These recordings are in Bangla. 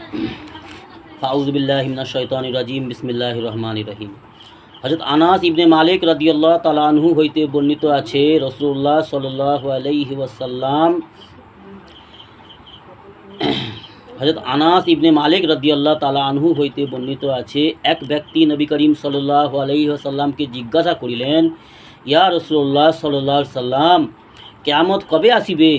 আউযু বিল্লাহি মিনাশ শাইতানির রাজিম বিসমিল্লাহির রহমানির রহিম। হযরত আনাস ইবনে মালিক রাদিয়াল্লাহু তাআলা আনহু হইতে বর্ণিত আছে, রাসূলুল্লাহ সাল্লাল্লাহু আলাইহি ওয়াসাল্লাম হযরত আনাস ইবনে মালিক রাদিয়াল্লাহু তাআলা আনহু হইতে বর্ণিত আছে, এক ব্যক্তি নবী করিম সাল্লাল্লাহু আলাইহি ওয়াসাল্লামকে জিজ্ঞাসা করিলেন, ইয়া রাসূলুল্লাহ সাল্লাল্লাহু আলাইহি ওয়াসাল্লাম, কিয়ামত কবে আসিবে?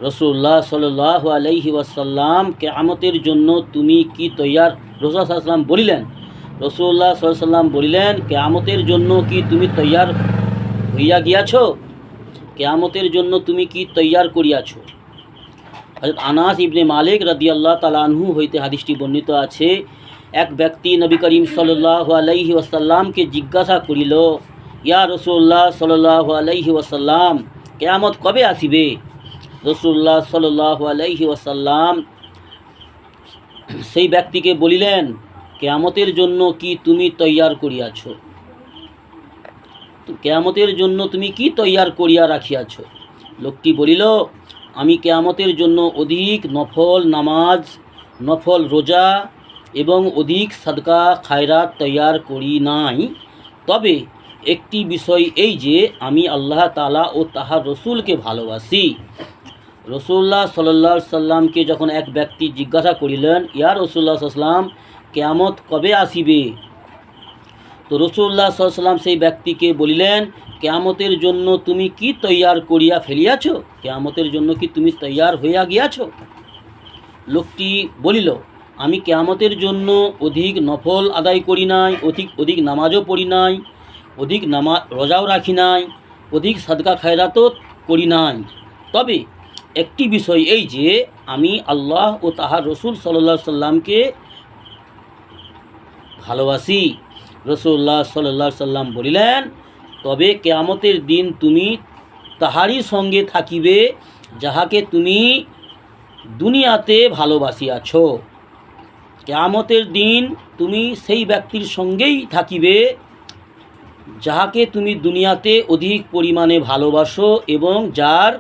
রাসূলুল্লাহ সাল্লাল্লাহু আলাইহি ওয়াসাল্লাম, কিয়ামতের জন্য তুমি কি তৈয়ার? রাসূলুল্লাহ সাল্লাল্লাহু আলাইহি ওয়াসাল্লাম বলিলেন, রাসূলুল্লাহ সাল্লাল্লাহু আলাইহি ওয়াসাল্লাম বলিলেন, কিয়ামতের জন্য কি তুমি তৈয়ার হইয়া গিয়াছ? কিয়ামতের জন্য তুমি কি তৈয়ার করিয়াছ? হযরত আনাস ইবনে মালিক রাদিয়াল্লাহু তাআলা আনহু হইতে হাদিসটি বর্ণিত আছে, এক ব্যক্তি নবী করিম সাল্লাল্লাহু আলাইহি ওয়াসাল্লামকে জিজ্ঞাসা করিল, ইয়া রাসূলুল্লাহ সাল্লাল্লাহু আলাইহি ওয়াসাল্লাম, কিয়ামত কবে আসিবে? রাসূলুল্লাহ সাল্লাল্লাহু আলাইহি ওয়াসাল্লাম সেই ব্যক্তিকে বলিলেন, কিয়ামতের জন্য কি তুমি তৈয়ার করিয়াছ? কিয়ামতের জন্য তুমি কি তৈয়ার করিয়া রাখিয়াছ? লোকটি বলিল, আমি কিয়ামতের জন্য অধিক নফল নামাজ, নফল রোজা এবং অধিক সাদকা খায়রাত তৈয়ার করি নাই। তবে একটি বিষয় এই যে আমি আল্লাহ তাআলা ও তাহার রসুলকে ভালোবাসি। রাসূলুল্লাহ সাল্লাল্লাহু আলাইহি সাল্লামকে যখন এক ব্যক্তি জিজ্ঞাসা করিলেন, ইয়া রাসূলুল্লাহ সাল্লাল্লাহু আলাইহি সাল্লাম, কিয়ামত কবে আসিবে? তো রাসূলুল্লাহ সাল্লাল্লাহু আলাইহি সাল্লাম সেই ব্যক্তিকে বলিলেন, কিয়ামতের জন্য তুমি কি তৈয়ার করিয়া ফেলিয়াছ? কিয়ামতের জন্য কি তুমি তৈয়ার হইয়া গিয়াছ? লোকটি বলিল, আমি কিয়ামতের জন্য অধিক নফল আদায় করি নাই, অধিক নামাজও পড়ি নাই, অধিক রোজাও রাখি নাই, অধিক সাদকা খায়রাতও করি নাই। তবে একটি বিষয় এই যে আমি আল্লাহ ও তাহার রসুল সাল্লাল্লাহু আলাইহি সাল্লামকে ভালোবাসি। রাসূলুল্লাহ সাল্লাল্লাহু আলাইহি সাল্লাম বলিলেন, তবে কিয়ামতের দিন তুমি তাহারই সঙ্গে থাকিবে যাহাকে তুমি দুনিয়াতে ভালোবাসিয়াছ। কিয়ামতের দিন তুমি সেই ব্যক্তির সঙ্গেই থাকিবে যাহাকে তুমি দুনিয়াতে অধিক পরিমাণে ভালোবাসো এবং যার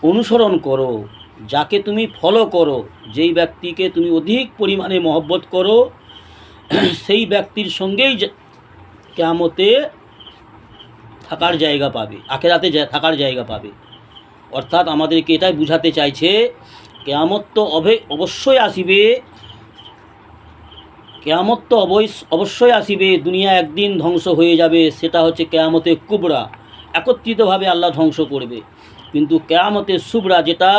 অনুসরণ করো, যাকে তুমি ফলো করো, যেই ব্যক্তিকে তুমি অধিক পরিমাণে মহব্বত করো, সেই ব্যক্তির সঙ্গেই কিয়ামতে থাকার জায়গা পাবে, আখিরাতে থাকার জায়গা পাবে। অর্থাৎ আমাদেরকে এটাই বুঝাতে চাইছে, কিয়ামত তো অবশ্যই আসিবে, কিয়ামত তো অবশ্যই আসিবে। দুনিয়া একদিন ধ্বংস হয়ে যাবে, সেটা হচ্ছে কিয়ামতে কুবরা, একত্রিতভাবে আল্লাহ ধ্বংস করবে। কিন্তু কিয়ামতে সুবরা, যেটা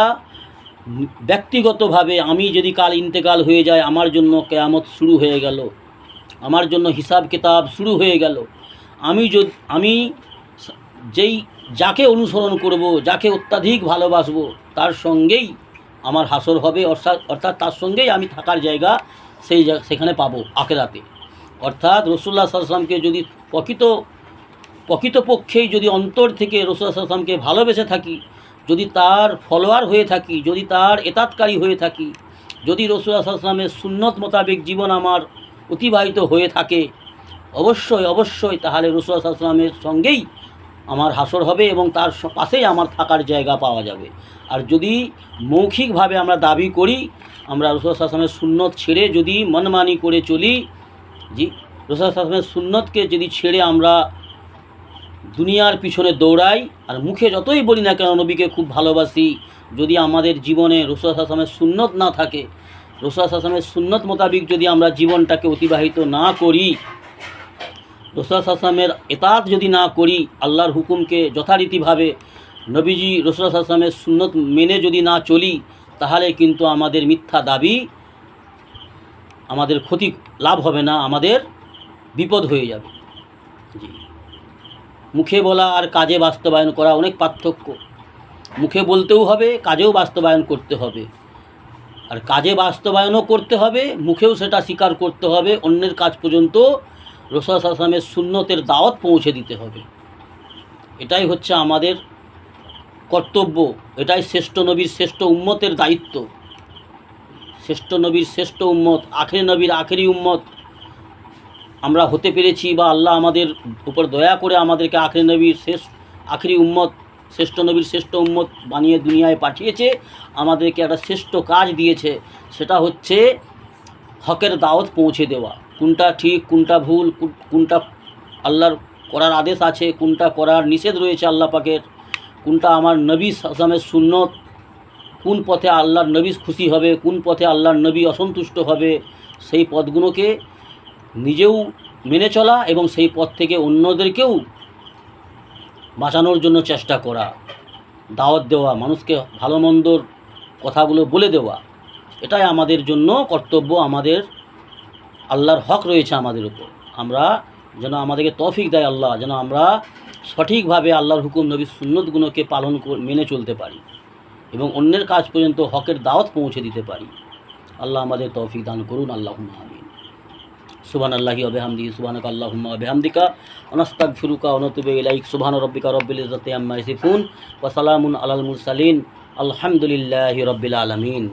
ব্যক্তিগতভাবে আমি যদি কাল ইন্তেকাল হয়ে যায়, আমার জন্য কিয়ামত শুরু হয়ে গেল, আমার জন্য হিসাব কিতাব শুরু হয়ে গেল। আমি যাকে অনুসরণ করব, যাকে অত্যাধিক ভালোবাসবো, তার সঙ্গেই আমার হাসর হবে, অর্থাৎ তার সঙ্গেই আমি থাকার জায়গা সেখানে পাবো আখিরাতে। অর্থাৎ রাসূলুল্লাহ সাল্লাল্লাহু আলাইহি ওয়াসাল্লামকে যদি প্রকৃতপক্ষেই যদি অন্তর থেকে রাসূলুল্লাহ সাল্লাল্লাহু আলাইহি ওয়াসাল্লামকে ভালোবেসে থাকি, যদি তার ফলোয়ার হয়ে থাকি, যদি তার এতাতকারী হয়ে থাকি, যদি রাসূলুল্লাহ সাল্লাল্লাহু আলাইহি ওয়াসাল্লামের সুন্নত মোতাবেক জীবন আমার অতিবাহিত হয়ে থাকে, অবশ্যই তাহলে রাসূলুল্লাহ সাল্লাল্লাহু আলাইহি ওয়াসাল্লামের সঙ্গেই আমার হাসর হবে এবং তার পাশেই আমার থাকার জায়গা পাওয়া যাবে। আর যদি মৌখিকভাবে আমরা দাবি করি, আমরা রাসূলুল্লাহ সাল্লাল্লাহু আলাইহি ওয়াসাল্লামের সুন্নত ছেড়ে যদি মনমানি করে চলি, রাসূলুল্লাহ সাল্লাল্লাহু আলাইহি ওয়াসাল্লামের সুন্নতকে যদি ছেড়ে আমরা দুনিয়ার পিছনে দৌড়াই, আর মুখে যতই বলি না কেন নবীকে খুব ভালোবাসি, যদি আমাদের জীবনে রাসূলুল্লাহ সাল্লাল্লাহু আলাইহি ওয়াসাল্লামের সুন্নত না থাকে, রাসূলুল্লাহ সাল্লাল্লাহু আলাইহি ওয়াসাল্লামের সুন্নত মোতাবিক যদি আমরা জীবনটাকে অতিবাহিত না করি, রাসূলুল্লাহ সাল্লাল্লাহু আলাইহি ওয়াসাল্লামের ইতাআত যদি না করি, আল্লাহর হুকুমকে যথারীতিভাবে নবীজি রাসূলুল্লাহ সাল্লাল্লাহু আলাইহি ওয়াসাল্লামের সুন্নত মেনে যদি না চলি, তাহলে কিন্তু আমাদের মিথ্যা দাবি, আমাদের ক্ষতি লাভ হবে না, আমাদের বিপদ হয়ে যাবে। মুখে বলা আর কাজে বাস্তবায়ন করা অনেক পার্থক্য। মুখে বলতেও হবে, কাজেও বাস্তবায়ন করতে হবে। আর কাজে বাস্তবায়নও করতে হবে, মুখেও সেটা স্বীকার করতে হবে, অন্যের কাজ পর্যন্ত রাসূলুল্লাহ সাল্লাল্লাহু আলাইহি ওয়াসাল্লামের সুন্নতের দাওয়াত পৌঁছে দিতে হবে। এটাই হচ্ছে আমাদের কর্তব্য, এটাই শ্রেষ্ঠ নবীর শ্রেষ্ঠ উম্মতের দায়িত্ব। শ্রেষ্ঠ নবীর শ্রেষ্ঠ উম্মত, আখেরি নবীর আখেরি উম্মত আমরা হতে পেরেছি, বা আল্লাহ আমাদের উপর দয়া করে আমাদেরকে আখেরি নবীর আখেরি উম্মত শ্রেষ্ঠ নবীর শ্রেষ্ঠ উম্মত বানিয়ে দুনিয়ায় পাঠিয়েছে, আমাদেরকে একটা শ্রেষ্ঠ কাজ দিয়েছে, সেটা হচ্ছে হকের দাওয়াত পৌঁছে দেওয়া। কোনটা ঠিক, কোনটা ভুল, কোনটা আল্লাহর করার আদেশ আছে, কোনটা করার নিষেধ রয়েছে আল্লাহ পাকের, কোনটা আমার নবী সাল্লামের সুন্নত, কোন পথে আল্লাহর নবী খুশি হবে, কোন পথে আল্লাহর নবী অসন্তুষ্ট হবে, সেই পথগুলোকে নিজেও মেনে চলা এবং সেই পথ থেকে অন্যদেরকেও বাঁচানোর জন্য চেষ্টা করা, দাওয়াত দেওয়া, মানুষকে ভালো মন্দর কথাগুলো বলে দেওয়া, এটাই আমাদের জন্য কর্তব্য। আমাদের আল্লাহর হক রয়েছে আমাদের উপর। আমরা যেন আমাদেরকে তৌফিক দেয় আল্লাহ, যেন আমরা সঠিকভাবে আল্লাহর হুকুম নবীর সুন্নতগুলোকে পালন মেনে চলতে পারি এবং অন্যের কাজ পর্যন্ত হকের দাওয়াত পৌঁছে দিতে পারি। আল্লাহ আমাদের তৌফিক দান করুন। আল্লাহুম্মা আমিন। সুবহানাল্লাহি ওয়া বিহামদিহি, সুবহানাকা আল্লাহুম্মা ওয়া বিহামদিকা, ওয়া নাস্তাগফিরুকা ওয়া নাতুবু ইলাইক। সুবহানা রাব্বিকা রাব্বিল ইজ্জাতি আম্মা ইয়াসিফুন ওয়া সালামুন আলাল মুরসালিন, আলহামদুলিল্লাহি রাব্বিল আলামিন।